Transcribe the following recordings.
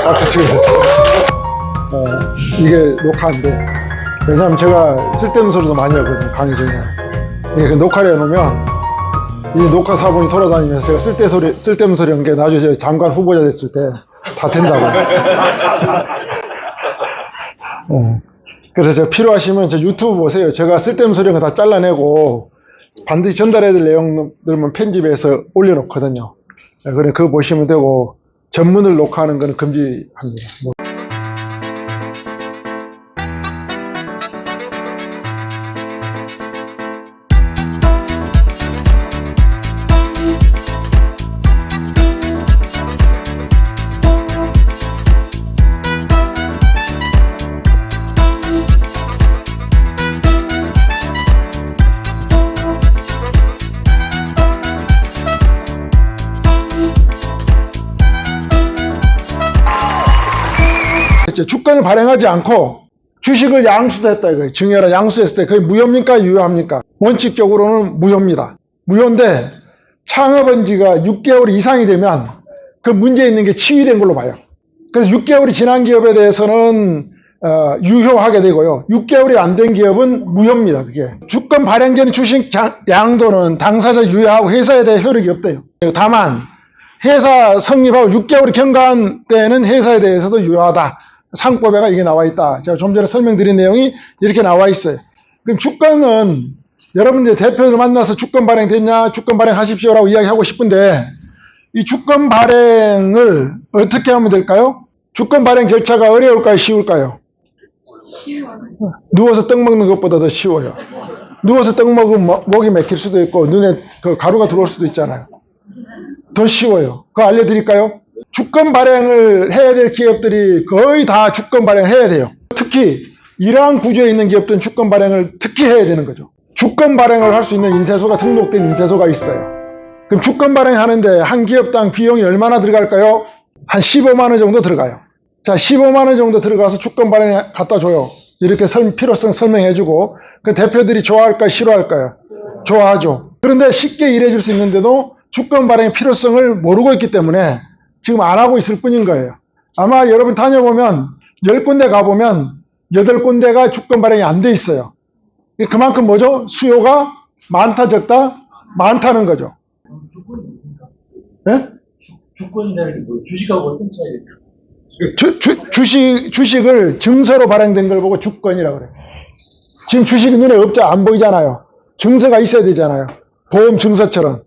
박수 치고. 이게 녹화인데, 왜냐면 제가 쓸데없는 소리도 많이 하거든요, 강의 중에. 이게 녹화를 해놓으면, 이 녹화 사본이 돌아다니면서 제가 쓸데없는 소리 한 게 나중에 제가 장관 후보자 됐을 때 다 된다고. 그래서 제가 필요하시면 제 유튜브 보세요. 제가 쓸데없는 소리 한 거 다 잘라내고, 반드시 전달해야 될 내용들만 편집해서 올려놓거든요. 그래, 그거 보시면 되고, 전문을 녹화하는 거는 금지합니다. 주권을 발행하지 않고 주식을 양수했다 이거예요. 증여라 양수했을 때 그게 무효입니까? 유효합니까? 원칙적으로는 무효입니다. 무효인데 창업한 지가 6개월 이상이 되면 그 문제 있는 게 치유된 걸로 봐요. 그래서 6개월이 지난 기업에 대해서는 유효하게 되고요. 6개월이 안 된 기업은 무효입니다. 그게 주권 발행 전 주식 양도는 당사자 유효하고 회사에 대해 효력이 없대요. 다만 회사 성립하고 6개월이 경과한 때는 회사에 대해서도 유효하다. 상법에가 이게 나와 있다. 제가 좀 전에 설명드린 내용이 이렇게 나와 있어요. 그럼 주권은 여러분들 대표를 만나서 주권 발행됐냐, 주권 발행하십시오라고 이야기하고 싶은데 이 주권 발행을 어떻게 하면 될까요? 주권 발행 절차가 어려울까요, 쉬울까요? 누워서 떡 먹는 것보다 더 쉬워요. 누워서 떡 먹으면 목이 맥힐 수도 있고 눈에 그 가루가 들어올 수도 있잖아요. 더 쉬워요. 그거 알려드릴까요? 주권 발행을 해야 될 기업들이 거의 다 주권 발행을 해야 돼요. 특히 이러한 구조에 있는 기업들은 주권 발행을 특히 해야 되는 거죠. 주권 발행을 할 수 있는 인쇄소가 등록된 인쇄소가 있어요. 그럼 주권 발행하는데 한 기업당 비용이 얼마나 들어갈까요? 한 15만 원 정도 들어가요. 자, 15만 원 정도 들어가서 주권 발행 갖다 줘요. 이렇게 필요성 설명해주고 그 대표들이 좋아할까요? 싫어할까요? 좋아하죠. 그런데 쉽게 일해줄 수 있는데도 주권 발행의 필요성을 모르고 있기 때문에 지금 안 하고 있을 뿐인 거예요. 아마 여러분 다녀보면 10군데 가보면 8군데가 주권 발행이 안 돼 있어요. 그만큼 뭐죠? 수요가 많다 적다? 많다는 거죠. 네? 주권이라는 게 뭐예요? 주식하고 어떤 차이일까? 주식을 증서로 발행된 걸 보고 주권이라고 그래요. 지금 주식이 눈에 없죠? 안 보이잖아요. 증서가 있어야 되잖아요. 보험증서처럼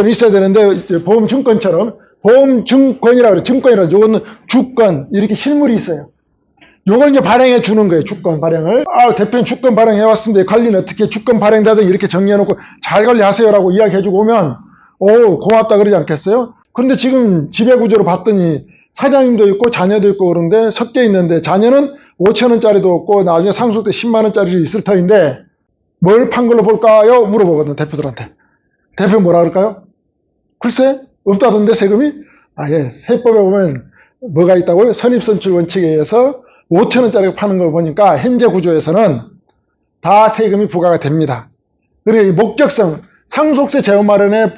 있어야 되는데 보험증권처럼 보험증권이라고 그래요. 증권이라고. 요거는 주권, 이렇게 실물이 있어요. 요걸 이제 발행해 주는 거예요. 주권 발행을. 대표님 주권 발행해 왔습니다. 관리는 어떻게 주권 발행자들 이렇게 정리해놓고 잘 관리하세요라고 이야기해주고 오면, 고맙다 그러지 않겠어요? 그런데 지금 지배구조로 봤더니 사장님도 있고 자녀도 있고 그런데 섞여 있는데 자녀는 5천원짜리도 없고 나중에 상속 때 10만원짜리 있을 터인데 뭘 판 걸로 볼까요? 물어보거든요. 대표들한테. 대표 뭐라 그럴까요? 글쎄, 없다던데 세금이? 예. 세법에 보면 뭐가 있다고요? 선입선출 원칙에 의해서 5천원짜리 파는 걸 보니까 현재 구조에서는 다 세금이 부과가 됩니다. 그리고 이 목적성, 상속세 제한 마련에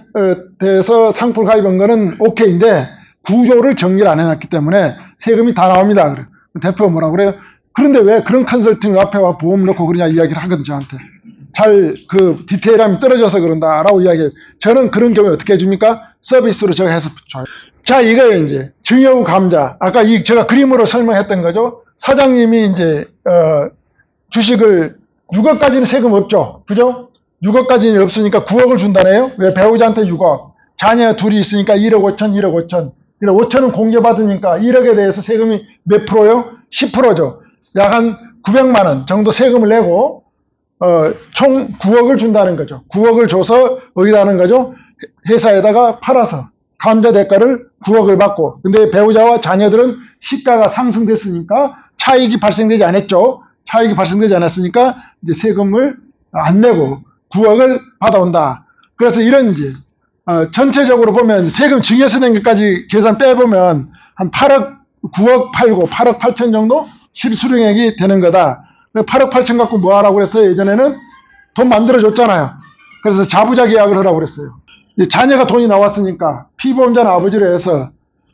대해서 상품 가입한 거는 오케이인데 구조를 정리를 안 해놨기 때문에 세금이 다 나옵니다. 그래. 대표가 뭐라고 그래요? 그런데 왜 그런 컨설팅을 앞에 와 보험 넣고 그러냐 이야기를 하거든, 저한테. 디테일함이 떨어져서 그런다라고 이야기해요. 저는 그런 경우에 어떻게 해줍니까? 서비스로 제가 해서 줘요. 자, 이거예요, 이제. 증여 후 감자. 아까 제가 그림으로 설명했던 거죠. 사장님이 이제, 주식을 6억까지는 세금 없죠. 그죠? 6억까지는 없으니까 9억을 준다네요. 왜? 배우자한테 6억. 자녀 둘이 있으니까 1억 5천, 1억 5천. 1억 5천은 공개받으니까 1억에 대해서 세금이 몇 프로요? 10%죠. 약 한 900만 원 정도 세금을 내고, 총 9억을 준다는 거죠. 9억을 줘서 어디다 하는 거죠? 회사에다가 팔아서 감자 대가를 9억을 받고, 근데 배우자와 자녀들은 시가가 상승됐으니까 차익이 발생되지 않았죠. 차익이 발생되지 않았으니까 이제 세금을 안 내고 9억을 받아온다. 그래서 이런 이제 전체적으로 보면 세금 증여세 낸 것까지 계산 빼보면 한 9억 팔고 8억 8천 정도 실수령액이 되는 거다. 8억 8천 갖고 뭐 하라고 그랬어요? 예전에는 돈 만들어줬잖아요. 그래서 자부자 계약을 하라고 그랬어요. 자녀가 돈이 나왔으니까 피보험자는 아버지로 해서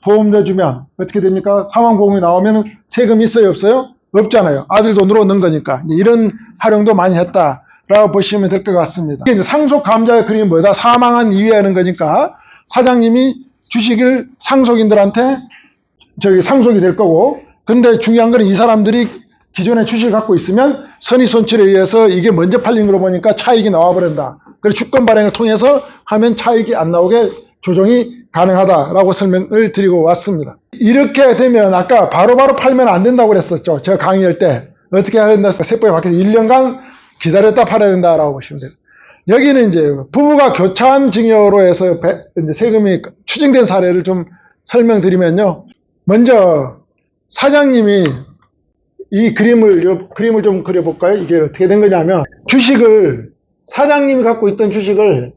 보험 내주면 어떻게 됩니까? 사망보험이 나오면 세금 있어요, 없어요? 없잖아요. 아들 돈으로 넣은 거니까. 이제 이런 활용도 많이 했다라고 보시면 될 것 같습니다. 이게 이제 상속감자의 그림이 뭐다? 사망한 이후에 하는 거니까 사장님이 주식을 상속인들한테 상속이 될 거고, 근데 중요한 건 이 사람들이 기존에 주식을 갖고 있으면 선의손실에 의해서 이게 먼저 팔린 걸 보니까 차익이 나와버린다. 그래서 주권 발행을 통해서 하면 차익이 안 나오게 조정이 가능하다라고 설명을 드리고 왔습니다. 이렇게 되면 아까 바로바로 팔면 안 된다고 그랬었죠. 제가 강의할 때. 어떻게 해야 된다? 세법에 박혀서 1년간 기다렸다 팔아야 된다라고 보시면 돼요. 여기는 이제 부부가 교차한 증여로 해서 이제 세금이 추징된 사례를 좀 설명드리면요. 먼저 사장님이 이 그림을 좀 그려볼까요? 이게 어떻게 된 거냐면 주식을 사장님이 갖고 있던 주식을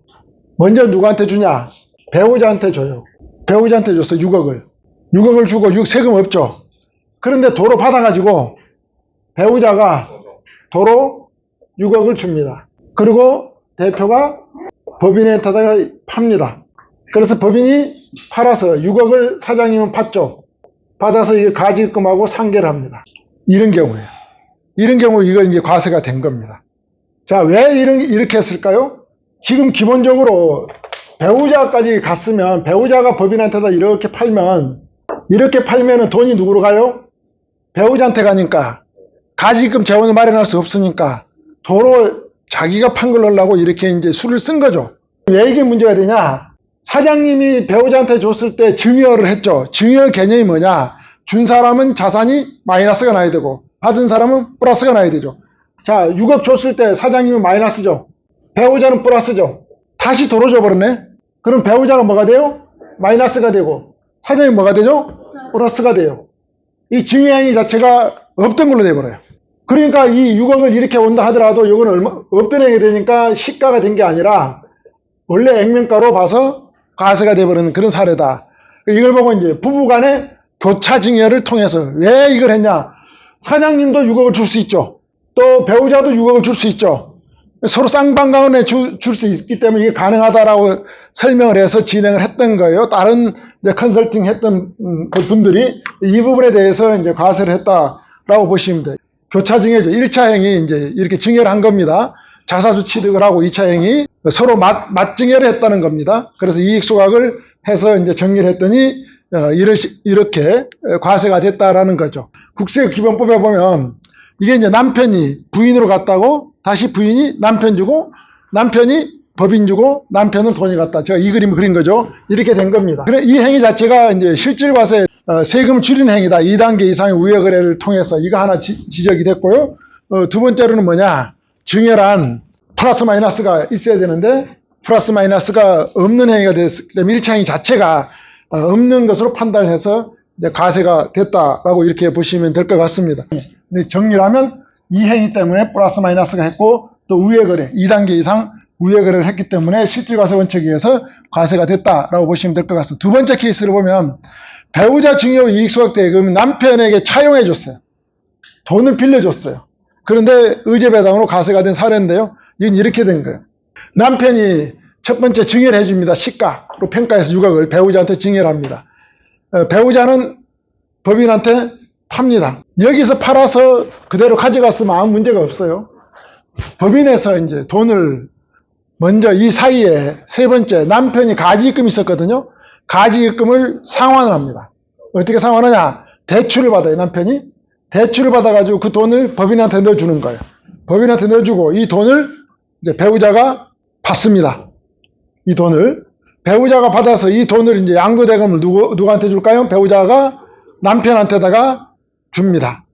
먼저 누구한테 주냐? 배우자한테 줘요. 배우자한테 줬어. 6억을. 6억을 주고 세금 없죠. 그런데 도로 받아가지고 배우자가 도로 6억을 줍니다. 그리고 대표가 법인한테다가 팝니다. 그래서 법인이 팔아서 6억을 사장님은 받죠. 받아서 이게 가지금하고 상계를 합니다. 이런 경우에요. 이런 경우 이건 이제 과세가 된 겁니다. 자, 왜 이렇게 했을까요? 지금 기본적으로 배우자까지 갔으면 배우자가 법인한테다 이렇게 팔면은 돈이 누구로 가요? 배우자한테 가니까 가지금 재원을 마련할 수 없으니까 도로 자기가 판 걸 넣으려고 이렇게 이제 수를 쓴 거죠. 왜 이게 문제가 되냐? 사장님이 배우자한테 줬을 때 증여를 했죠. 증여 개념이 뭐냐? 준 사람은 자산이 마이너스가 나야 되고 받은 사람은 플러스가 나야 되죠. 자, 6억 줬을 때 사장님은 마이너스죠. 배우자는 플러스죠. 다시 도로 줘버렸네. 그럼 배우자가 뭐가 돼요? 마이너스가 되고 사장님은 뭐가 되죠? 플러스가 돼요. 이 증여행위 자체가 없던 걸로 돼버려요. 그러니까 이 6억을 이렇게 온다 하더라도 이건 없던 행위 되니까 시가가 된 게 아니라 원래 액면가로 봐서 과세가 돼버리는 그런 사례다. 이걸 보고 이제 부부간의 교차증여를 통해서 왜 이걸 했냐? 사장님도 6억을 줄 수 있죠. 또 배우자도 6억을 줄 수 있죠. 서로 쌍방간에 줄 수 있기 때문에 이게 가능하다라고 설명을 해서 진행을 했던 거예요. 다른 이제 컨설팅 했던 그 분들이 이 부분에 대해서 이제 과세를 했다라고 보시면 돼요. 교차증여죠. 1차 행위 이제 이렇게 증여를 한 겁니다. 자사주 취득을 하고 2차 행위 서로 맞증여를 했다는 겁니다. 그래서 이익 소각을 해서 이제 정리를 했더니 이렇게 과세가 됐다라는 거죠. 국세기본법에 보면 이게 이제 남편이 부인으로 갔다고 다시 부인이 남편 주고 남편이 법인 주고 남편은 돈이 갔다. 제가 이 그림을 그린 거죠. 이렇게 된 겁니다. 그래 이 행위 자체가 이제 실질과세 세금 줄인 행위다. 2단계 이상의 우회 거래를 통해서 이거 하나 지적이 됐고요. 두 번째로는 뭐냐? 증여란 플러스 마이너스가 있어야 되는데 플러스 마이너스가 없는 행위가 됐기 때문에 1차 행위 자체가 없는 것으로 판단해서 이제 과세가 됐다라고 이렇게 보시면 될 것 같습니다. 근데 정리를 하면 이 행위 때문에 플러스 마이너스가 했고 또 우회 거래 2단계 이상 우회 거래를 했기 때문에 실질과세 원칙에 의해서 과세가 됐다라고 보시면 될 것 같습니다. 두 번째 케이스를 보면 배우자 증여 이익 소각 대금은 남편에게 차용해 줬어요. 돈을 빌려줬어요. 그런데 의제배당으로 과세가 된 사례인데요. 이건 이렇게 된 거예요. 남편이 첫 번째 증여를 해줍니다. 시가로 평가해서 6억을 배우자한테 증여를 합니다. 배우자는 법인한테 팝니다. 여기서 팔아서 그대로 가져갔으면 아무 문제가 없어요. 법인에서 이제 돈을 먼저 이 사이에 세 번째 남편이 가지입금이 있었거든요. 가지입금을 상환을 합니다. 어떻게 상환하냐? 대출을 받아요. 남편이 대출을 받아가지고 그 돈을 법인한테 넣어주는 거예요. 법인한테 넣어주고 이 돈을 이제 배우자가 받습니다. 이 돈을 배우자가 받아서 이 돈을 이제 양도대금을 누구한테 줄까요? 배우자가 남편한테다가 줍니다.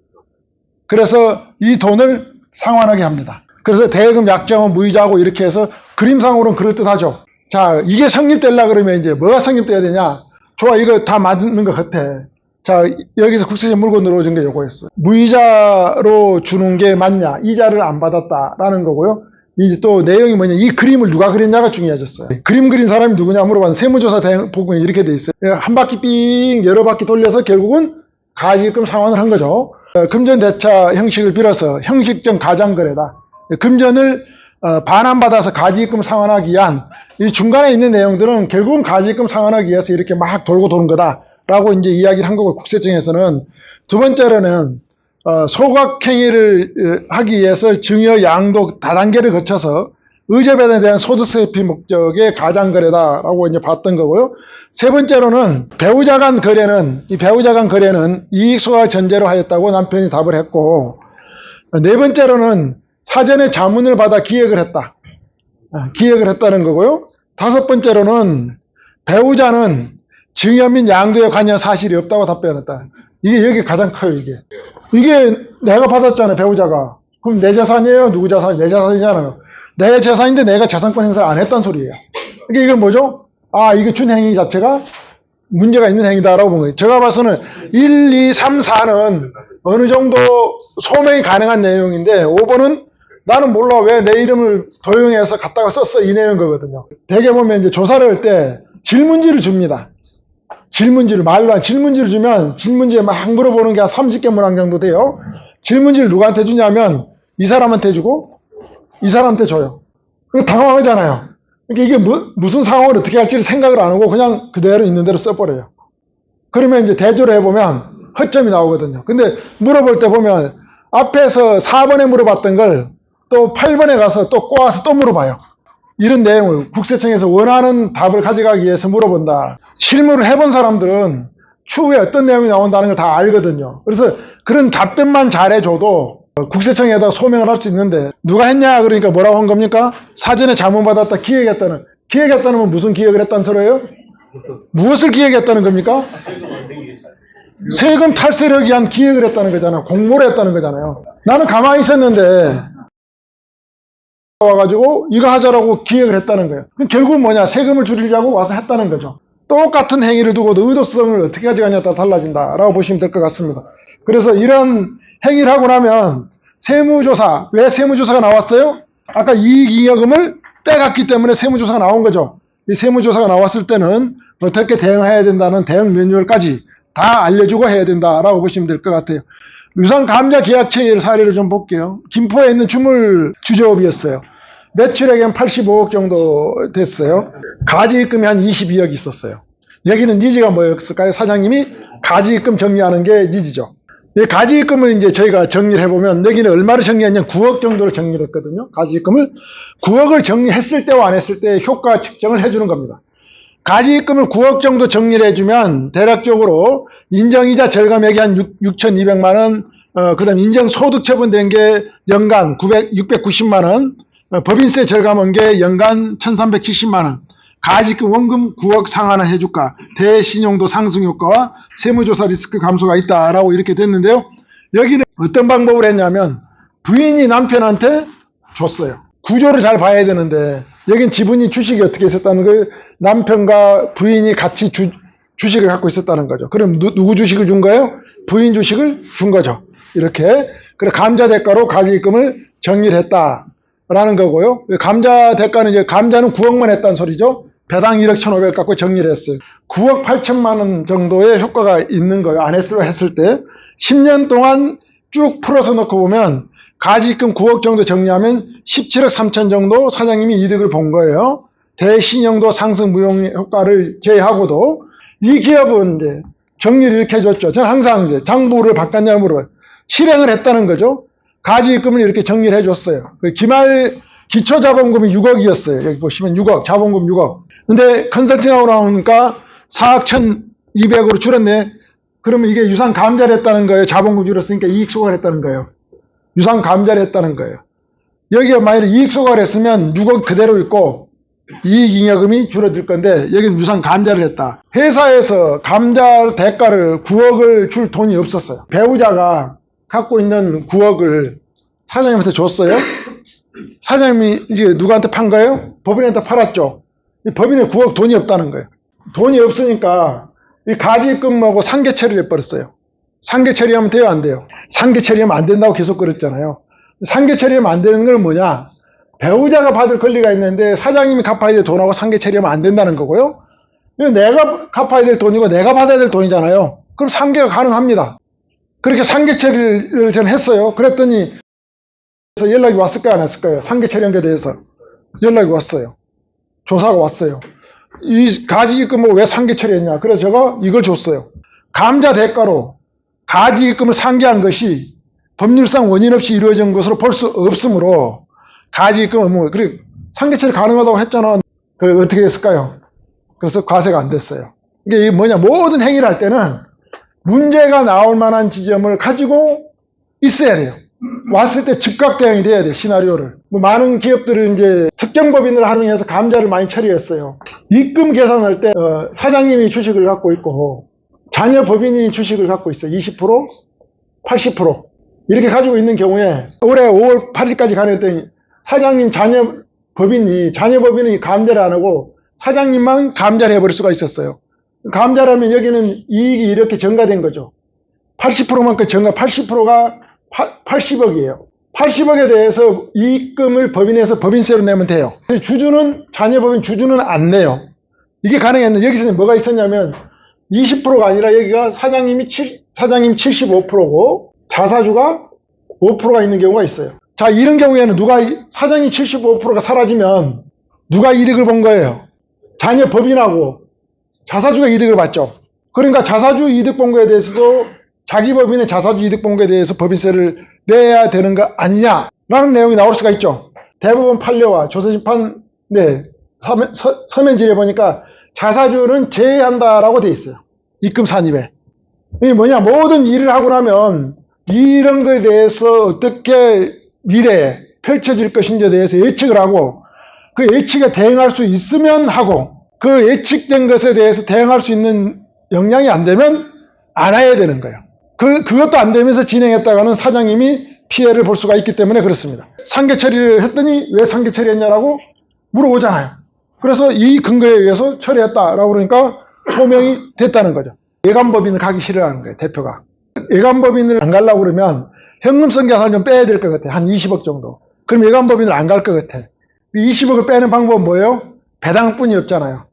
그래서 이 돈을 상환하게 합니다. 그래서 대금 약정은 무이자하고 이렇게 해서 그림상으로는 그럴듯하죠. 자, 이게 성립되려고 그러면 이제 뭐가 성립돼야 되냐? 좋아, 이거 다 맞는 것 같아. 자, 여기서 국세청 물고 늘어진 게 요거였어요. 무이자로 주는 게 맞냐? 이자를 안 받았다라는 거고요. 이제 또 내용이 뭐냐? 이 그림을 누가 그렸냐가 중요해졌어요. 그림 그린 사람이 누구냐 물어봤는데 세무조사 대응보고에 이렇게 돼 있어요. 한 바퀴 삥 여러 바퀴 돌려서 결국은 가지입금 상환을 한 거죠. 금전대차 형식을 빌어서 형식적 가장거래다. 금전을 반환받아서 가지입금 상환하기 위한 이 중간에 있는 내용들은 결국은 가지입금 상환하기 위해서 이렇게 막 돌고 도는 거다 라고 이제 이야기를 한 거고, 국세청에서는. 두 번째로는, 소각행위를 하기 위해서 증여 양도 다단계를 거쳐서 의제배당에 대한 소득세 회피 목적의 가장거래다라고 이제 봤던 거고요. 세 번째로는 배우자 간 거래는, 이 배우자 간 거래는 이익소각 전제로 하였다고 남편이 답을 했고, 네 번째로는 사전에 자문을 받아 기획을 했다. 기획을 했다는 거고요. 다섯 번째로는 배우자는 증여 및 양도에 관여한 사실이 없다고 답변했다. 이게 여기 가장 커요, 이게. 이게 내가 받았잖아요, 배우자가. 그럼 내 재산이에요? 누구 재산이? 내 재산이잖아요. 내 재산인데 내가 재산권 행사를 안 했다는 소리예요. 그러니까 이건 뭐죠? 아, 이게 준 행위 자체가 문제가 있는 행위다라고 본 거예요. 제가 봐서는 1, 2, 3, 4는 어느 정도 소명이 가능한 내용인데 5번은 나는 몰라 왜 내 이름을 도용해서 갖다가 썼어 이 내용인 거거든요. 대개 보면 이제 조사를 할 때 질문지를 줍니다. 질문지를 말로 한 질문지를 주면 질문지에 막 물어보는 게 한 30개 문항 정도 돼요. 질문지를 누구한테 주냐면 이 사람한테 주고 이 사람한테 줘요. 그러니까 당황하잖아요. 그러니까 이게 무슨 상황을 어떻게 할지를 생각을 안 하고 그냥 그대로 있는 대로 써버려요. 그러면 이제 대조를 해보면 허점이 나오거든요. 근데 물어볼 때 보면 앞에서 4번에 물어봤던 걸 또 8번에 가서 또 꼬아서 또 물어봐요. 이런 내용을 국세청에서 원하는 답을 가져가기 위해서 물어본다. 실무를 해본 사람들은 추후에 어떤 내용이 나온다는 걸 다 알거든요. 그래서 그런 답변만 잘해줘도 국세청에다 소명을 할 수 있는데 누가 했냐 그러니까 뭐라고 한 겁니까? 사전에 자문받았다 기획했다는. 기획했다는 건 무슨 기획을 했다는 소리예요? 무엇을 기획했다는 겁니까? 세금 탈세를 위한 기획을 했다는 거잖아요. 공모를 했다는 거잖아요. 나는 가만히 있었는데 와가지고 이거 하자라고 기획을 했다는 거예요. 그럼 결국은 뭐냐? 세금을 줄이려고 와서 했다는 거죠. 똑같은 행위를 두고도 의도성을 어떻게 가져가냐에 따라 달라진다라고 보시면 될 것 같습니다. 그래서 이런 행위를 하고 나면 세무조사, 왜 세무조사가 나왔어요? 아까 이익잉여금을 빼갔기 때문에 세무조사가 나온 거죠. 이 세무조사가 나왔을 때는 어떻게 대응해야 된다는 대응 매뉴얼까지 다 알려주고 해야 된다라고 보시면 될 것 같아요. 유상감자 계약체의 사례를 좀 볼게요. 김포에 있는 주물 주조업이었어요. 매출액은 85억 정도 됐어요. 가지입금이 한 22억 있었어요. 여기는 니즈가 뭐였을까요? 사장님이 가지입금 정리하는 게 니즈죠. 이 가지입금을 이제 저희가 정리를 해보면 여기는 얼마를 정리했냐 9억 정도를 정리를 했거든요. 가지입금을 9억을 정리했을 때와 안 했을 때 효과 측정을 해주는 겁니다. 가지입금을 9억 정도 정리를 해주면 대략적으로 인정이자 절감액이 한 6,200만 원, 그 다음에 인정소득 처분된 게 연간 690만 원, 법인세 절감한 게 연간 1,370만 원, 가지입금 원금 9억 상환을 해줄까, 대신용도 상승 효과와 세무조사 리스크 감소가 있다라고 이렇게 됐는데요. 여기는 어떤 방법을 했냐면 부인이 남편한테 줬어요. 구조를 잘 봐야 되는데 여긴 지분이 주식이 어떻게 있었다는 거예요. 남편과 부인이 같이 주식을 갖고 있었다는 거죠. 그럼 누구 주식을 준 거예요? 부인 주식을 준 거죠. 이렇게. 그래 감자 대가로 가지입금을 정리를 했다라는 거고요. 감자 대가는 이제 감자는 9억만 했다는 소리죠. 배당 1억 1,500 갖고 정리를 했어요. 9억 8천만 원 정도의 효과가 있는 거예요. 안 했을 때. 10년 동안 쭉 풀어서 놓고 보면 가지입금 9억 정도 정리하면 17억 3천 정도 사장님이 이득을 본 거예요. 대신용도 상승 무용 효과를 제외하고도 이 기업은 이제 정리를 이렇게 해줬죠. 저는 항상 이제 장부를 바꿨냐고 물어봐요. 실행을 했다는 거죠. 가지입금을 이렇게 정리를 해줬어요. 기말 기초자본금이 6억이었어요. 여기 보시면 6억, 자본금 6억. 근데 컨설팅하고 나오니까 4억 1,200으로 줄었네. 그러면 이게 유상 감자를 했다는 거예요. 자본금 줄었으니까 이익 소각을 했다는 거예요. 유상 감자를 했다는 거예요. 여기가 만약에 이익 소각을 했으면 6억 그대로 있고 이익잉여금이 줄어들 건데 여기는 유상 감자를 했다. 회사에서 감자 대가를 9억을 줄 돈이 없었어요. 배우자가 갖고 있는 9억을 사장님한테 줬어요. 사장님이 이제 누구한테 판 거예요? 법인한테 팔았죠. 이 법인에 9억 돈이 없다는 거예요. 돈이 없으니까 이 가지입금하고 상계 처리를 해버렸어요. 상계 처리하면 돼요, 안 돼요? 상계 처리하면 안 된다고 계속 그랬잖아요. 상계 처리하면 안 되는 건 뭐냐? 배우자가 받을 권리가 있는데 사장님이 갚아야 될 돈하고 상계 처리하면 안 된다는 거고요. 내가 갚아야 될 돈이고 내가 받아야 될 돈이잖아요. 그럼 상계가 가능합니다. 그렇게 상계 처리를 저는 했어요. 그랬더니 연락이 왔을까요, 안 왔을까요? 상계 처리한 게 대해서 연락이 왔어요. 조사가 왔어요. 이 가지기금을 왜 상계 처리했냐. 그래서 제가 이걸 줬어요. 감자 대가로 가지기금을 상계한 것이 법률상 원인 없이 이루어진 것으로 볼 수 없으므로 가지기금은 뭐 그래 상계 처리 가능하다고 했잖아. 그래 어떻게 했을까요? 그래서 과세가 안 됐어요. 이게 뭐냐, 모든 행위를 할 때는 문제가 나올 만한 지점을 가지고 있어야 돼요. 왔을 때 즉각 대응이 돼야 돼, 시나리오를. 뭐 많은 기업들은 이제 특정 법인을 활용해서 감자를 많이 처리했어요. 입금 계산할 때 사장님이 주식을 갖고 있고 자녀 법인이 주식을 갖고 있어요. 20%, 80% 이렇게 가지고 있는 경우에 올해 5월 8일까지 가능했더니 사장님 자녀 법인이 감자를 안 하고 사장님만 감자를 해버릴 수가 있었어요. 감자라면 여기는 이익이 이렇게 증가된 거죠. 80%만큼 증가, 80%가 80억이에요. 80억에 대해서 이익금을 법인에서 법인세로 내면 돼요. 주주는, 자녀법인 주주는 안 내요. 이게 가능했는데 여기서 뭐가 있었냐면 20%가 아니라 여기가 사장님 75%고 자사주가 5%가 있는 경우가 있어요. 자, 이런 경우에는 사장님 75%가 사라지면 누가 이득을 본 거예요? 자녀 법인하고 자사주가 이득을 봤죠. 그러니까 자사주 이득 본 거에 대해서도 자기 법인의 자사주 이득 본 거에 대해서 법인세를 내야 되는 거 아니냐라는 내용이 나올 수가 있죠. 대법원 판례와 조선심판 서면지에 보니까 자사주는 제외한다라고 돼 있어요. 입금 산입에. 이게 뭐냐, 모든 일을 하고 나면 이런 거에 대해서 어떻게 미래에 펼쳐질 것인지에 대해서 예측을 하고 그 예측에 대응할 수 있으면 하고 그 예측된 것에 대해서 대응할 수 있는 역량이 안 되면 안 해야 되는 거예요. 그것도 안 되면서 진행했다가는 사장님이 피해를 볼 수가 있기 때문에 그렇습니다. 상계 처리를 했더니 왜 상계 처리했냐라고 물어보잖아요. 그래서 이 근거에 의해서 처리했다라고 그러니까 소명이 됐다는 거죠. 예감법인을 가기 싫어하는 거예요, 대표가. 예감법인을 안 가려고 그러면 현금성 계산을 좀 빼야 될 것 같아. 한 20억 정도. 그럼 예감법인을 안 갈 것 같아. 20억을 빼는 방법은 뭐예요? 배당뿐이 없잖아요.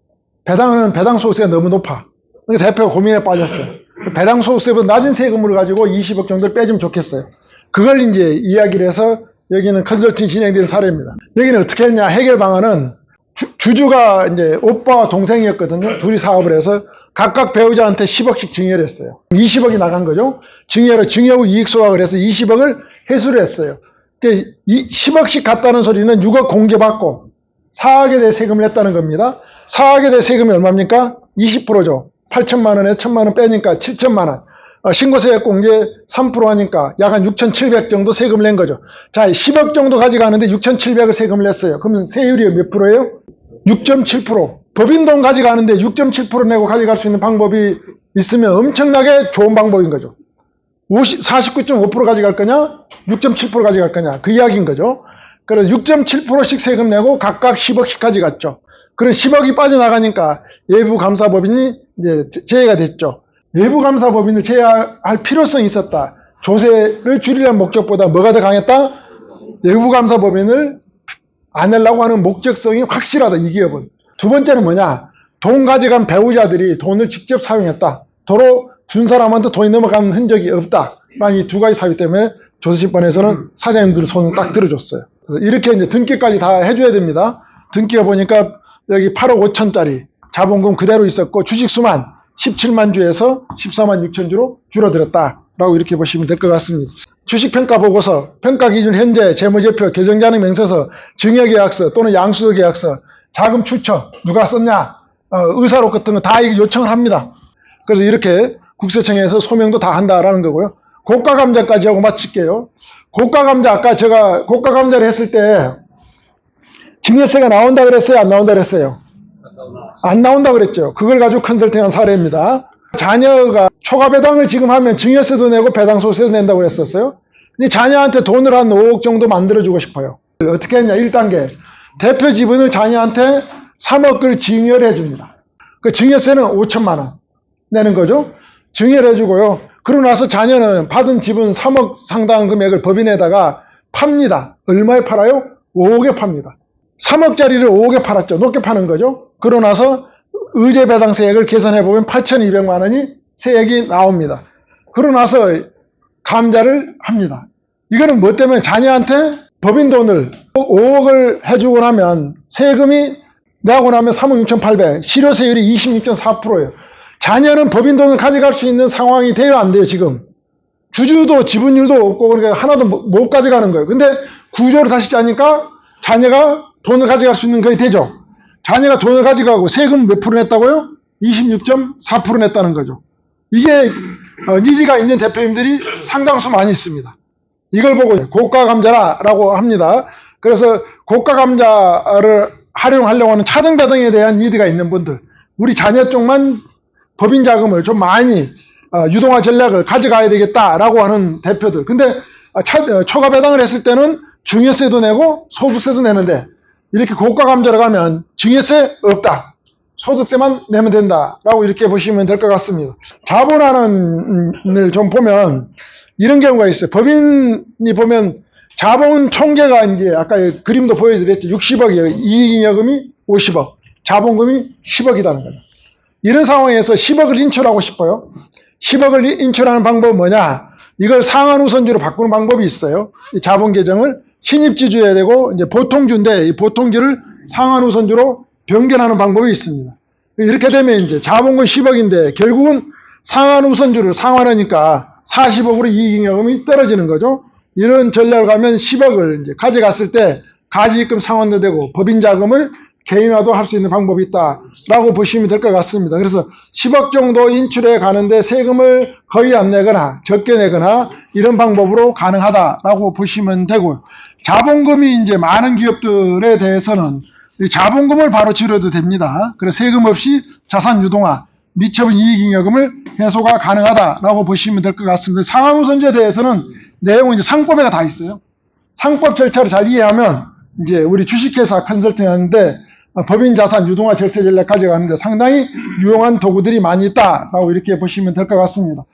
배당 소득세가 너무 높아. 그래서 대표가 고민에 빠졌어요. 배당 소득세보다 낮은 세금을 가지고 20억 정도를 빼주면 좋겠어요. 그걸 이제 이야기를 해서 여기는 컨설팅 진행된 사례입니다. 여기는 어떻게 했냐, 해결 방안은 주주가 이제 오빠와 동생이었거든요. 둘이 사업을 해서 각각 배우자한테 10억씩 증여를 했어요. 20억이 나간 거죠. 증여 후 이익 소각을 해서 20억을 회수를 했어요. 10억씩 갔다는 소리는 6억 공개받고 4억에 대해 세금을 냈다는 겁니다. 4억에 대해 세금이 얼마입니까? 20%죠. 8천만 원에 1천만 원 빼니까 7천만 원. 신고세액 공제 3% 하니까 약 한 6,700 정도 세금을 낸 거죠. 자, 10억 정도 가져가는데 6,700을 세금을 냈어요. 그러면 세율이 몇 프로예요? 6.7%. 법인 돈 가져가는데 6.7% 내고 가져갈 수 있는 방법이 있으면 엄청나게 좋은 방법인 거죠. 49.5% 가져갈 거냐? 6.7% 가져갈 거냐? 그 이야기인 거죠. 그래서 6.7%씩 세금 내고 각각 10억씩 가져갔죠. 그런 10억이 빠져나가니까 외부감사법인이 이제 제외가 됐죠. 외부감사법인을 제외할 필요성이 있었다. 조세를 줄이려는 목적보다 뭐가 더 강했다? 외부감사법인을 안 내려고 하는 목적성이 확실하다, 이 기업은. 두 번째는 뭐냐? 돈 가져간 배우자들이 돈을 직접 사용했다. 도로 준 사람한테 돈이 넘어간 흔적이 없다. 라는 이 두 가지 사유 때문에 조선심판에서는 사장님들 손을 딱 들어줬어요. 이렇게 이제 등기까지 다 해줘야 됩니다. 등기가 보니까 여기 8억 5천짜리 자본금 그대로 있었고 주식수만 17만 주에서 14만 6천 주로 줄어들었다라고 이렇게 보시면 될 것 같습니다. 주식평가보고서, 평가기준 현재, 재무제표, 계정자능 명세서, 증여계약서 또는 양수계약서, 자금 출처 누가 썼냐, 의사록 같은 거 다 요청을 합니다. 그래서 이렇게 국세청에서 소명도 다 한다라는 거고요. 고가감자까지 하고 마칠게요. 고가감자, 아까 제가 고가감자를 했을 때 증여세가 나온다 그랬어요? 안 나온다 그랬어요? 안 나온다 그랬죠. 그걸 가지고 컨설팅한 사례입니다. 자녀가 초과배당을 지금 하면 증여세도 내고 배당소득세도 낸다고 그랬었어요. 근데 자녀한테 돈을 한 5억 정도 만들어주고 싶어요. 어떻게 했냐, 1단계. 대표 지분을 자녀한테 3억을 증여를 해줍니다. 그 증여세는 5천만 원 내는 거죠. 증여를 해주고요. 그러고 나서 자녀는 받은 지분 3억 상당한 금액을 법인에다가 팝니다. 얼마에 팔아요? 5억에 팝니다. 3억짜리를 5억에 팔았죠. 높게 파는 거죠. 그러고 나서 의제배당세액을 계산해보면 8,200만 원이 세액이 나옵니다. 그러고 나서 감자를 합니다. 이거는 뭐 때문에? 자녀한테 법인 돈을 5억을 해주고 나면 세금이 내하고 나면 3억 6,800, 실효세율이 26.4%예요. 자녀는 법인 돈을 가져갈 수 있는 상황이 돼요, 안 돼요, 지금? 주주도 지분율도 없고, 그러니까 하나도 못 가져가는 거예요. 근데 구조를 다시 짜니까 자녀가 돈을 가져갈 수 있는 거에 되죠. 자녀가 돈을 가져가고 세금 몇 프로 냈다고요? 26.4% 냈다는 거죠. 이게 니즈가 있는 대표님들이 상당수 많이 있습니다. 이걸 보고 고가 감자라고 합니다. 그래서 고가 감자를 활용하려고 하는 차등배등에 대한 니드가 있는 분들, 우리 자녀 쪽만 법인 자금을 좀 많이 유동화 전략을 가져가야 되겠다라고 하는 대표들. 근데 초과 배당을 했을 때는 증여세도 내고 소득세도 내는데 이렇게 고가 감자로 가면 증여세 없다. 소득세만 내면 된다라고 이렇게 보시면 될 것 같습니다. 자본환원을 좀 보면 이런 경우가 있어요. 법인이 보면 자본 총계가 이제 아까 그림도 보여드렸죠. 60억이에요. 이익잉여금이 50억, 자본금이 10억이라는 거예요. 이런 상황에서 10억을 인출하고 싶어요. 10억을 인출하는 방법은 뭐냐? 이걸 상한우선주로 바꾸는 방법이 있어요. 이 자본 계정을 신입지주여야 되고 이제 보통주인데 이 보통주를 상한우선주로 변경하는 방법이 있습니다. 이렇게 되면 이제 자본금 10억인데 결국은 상한우선주를 상환하니까 40억으로 이익잉여금이 떨어지는 거죠. 이런 전략을 가면 10억을 이제 가져갔을 때 가지입금 상환도 되고 법인 자금을 개인화도 할 수 있는 방법이 있다라고 보시면 될 것 같습니다. 그래서 10억 정도 인출해 가는데 세금을 거의 안 내거나 적게 내거나 이런 방법으로 가능하다라고 보시면 되고요. 자본금이 이제 많은 기업들에 대해서는 이 자본금을 바로 지르도 됩니다. 그래서 세금 없이 자산 유동화, 미처분 이익잉여금을 해소가 가능하다라고 보시면 될 것 같습니다. 상한우선주에 대해서는 내용은 이제 상법에가 다 있어요. 상법 절차를 잘 이해하면 이제 우리 주식회사 컨설팅 하는데 법인 자산 유동화 절세 전략 가져가는데 상당히 유용한 도구들이 많이 있다라고 이렇게 보시면 될 것 같습니다.